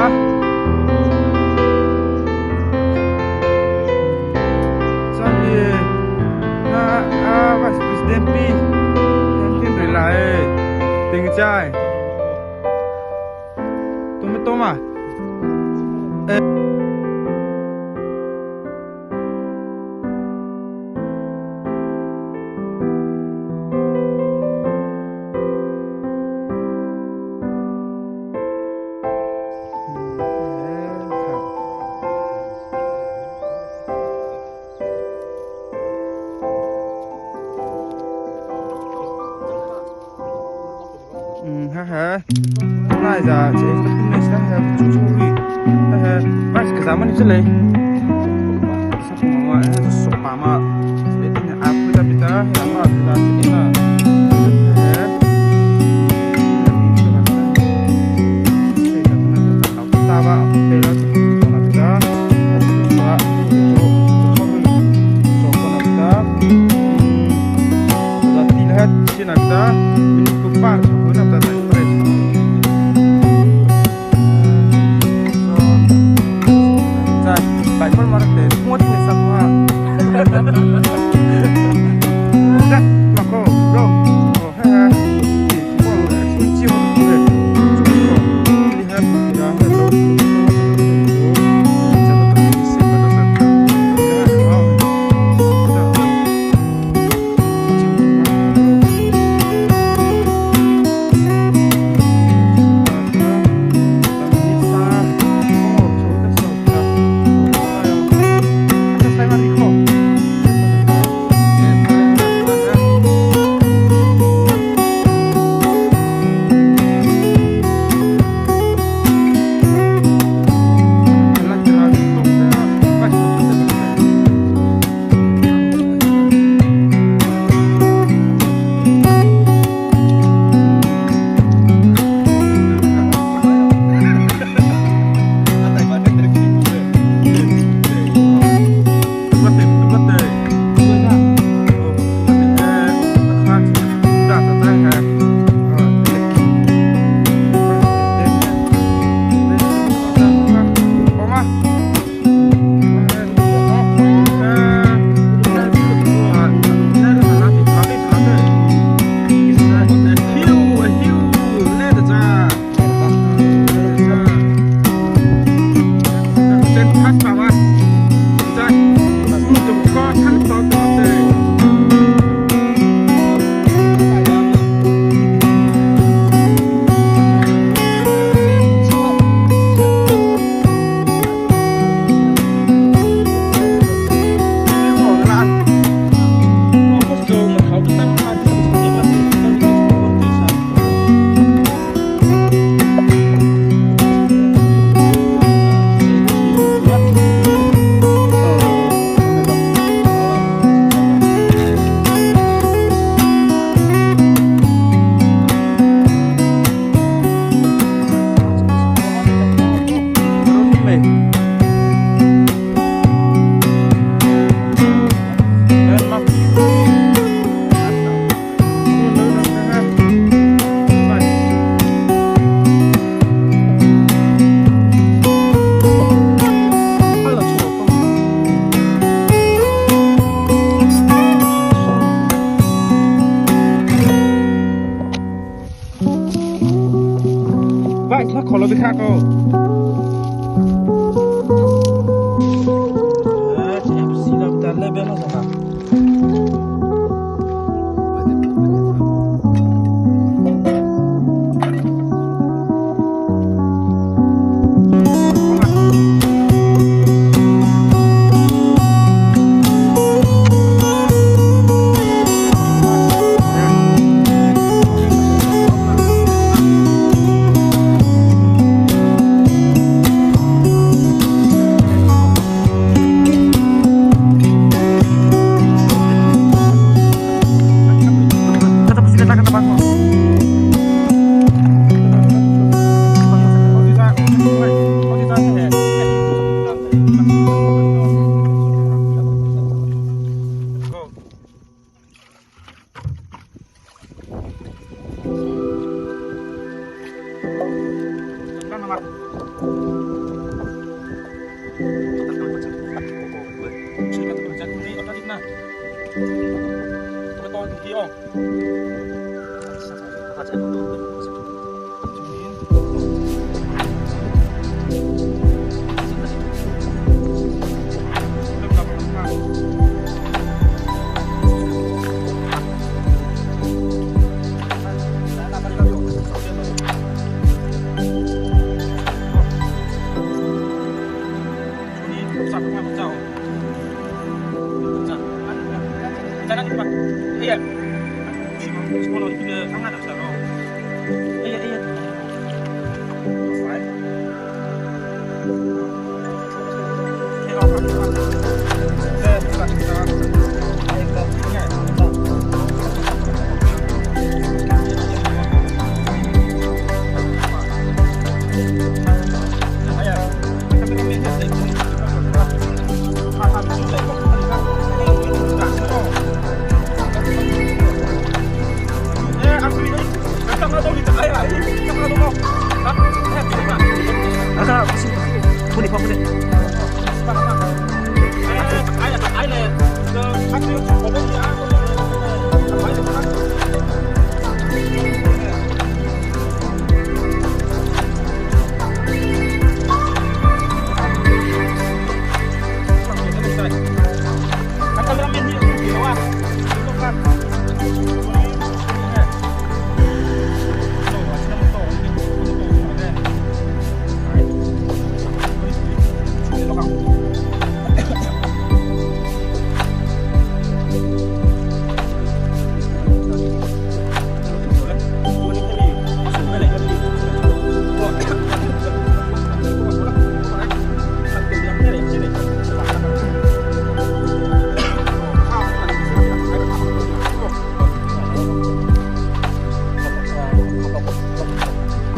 apa? Sorry. Vice President P. Yankin relay. Ting chai. Toma. Ha. Này giờ chị vẫn mình sẽ chú ý. Mà cái giá mình sẽ lấy. Sắp mà nó sụp mà. Để tin là aku tapi ta ya mà là ini là. Kalau bisa kau. Siap siap kita lebih lah. Iya. Sekolah itu dia sangat ada sana. Iya iya.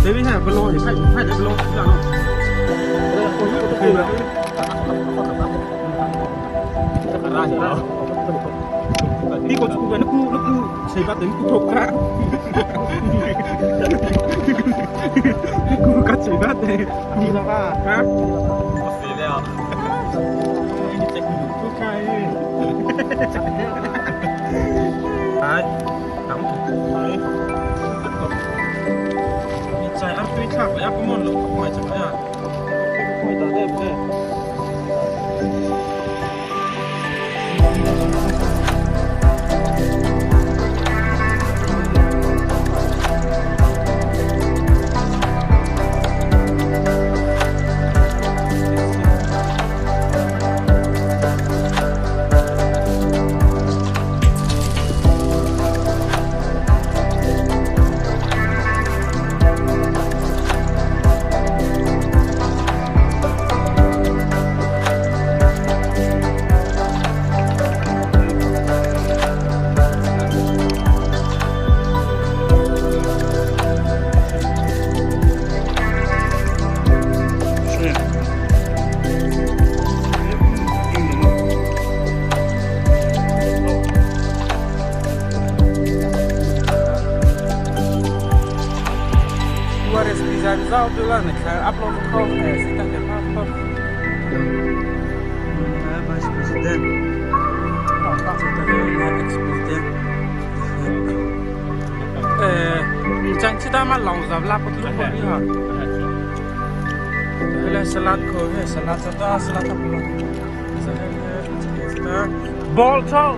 Tapi saya belum, saya belum bilang. Đi có chú về nó cứ xảy ra đến cứ thuộc cả. Cứ cắt xảy ra thế. Đi ra ba. Hả? Xì leo. Đi chạy cứ cay. Đấy. Đóng. Đấy. Chạy ăn tuy chắc là có một lúc không phải chẳng phải à. Không phải đẹp thế. Result tu lah, nak saya upload kau, saya tak ada apa. Vice President, Jangan cerita malang, zaman apa tu kau lihat. Hele salat kau, salat apa, salat apa? Ball tau,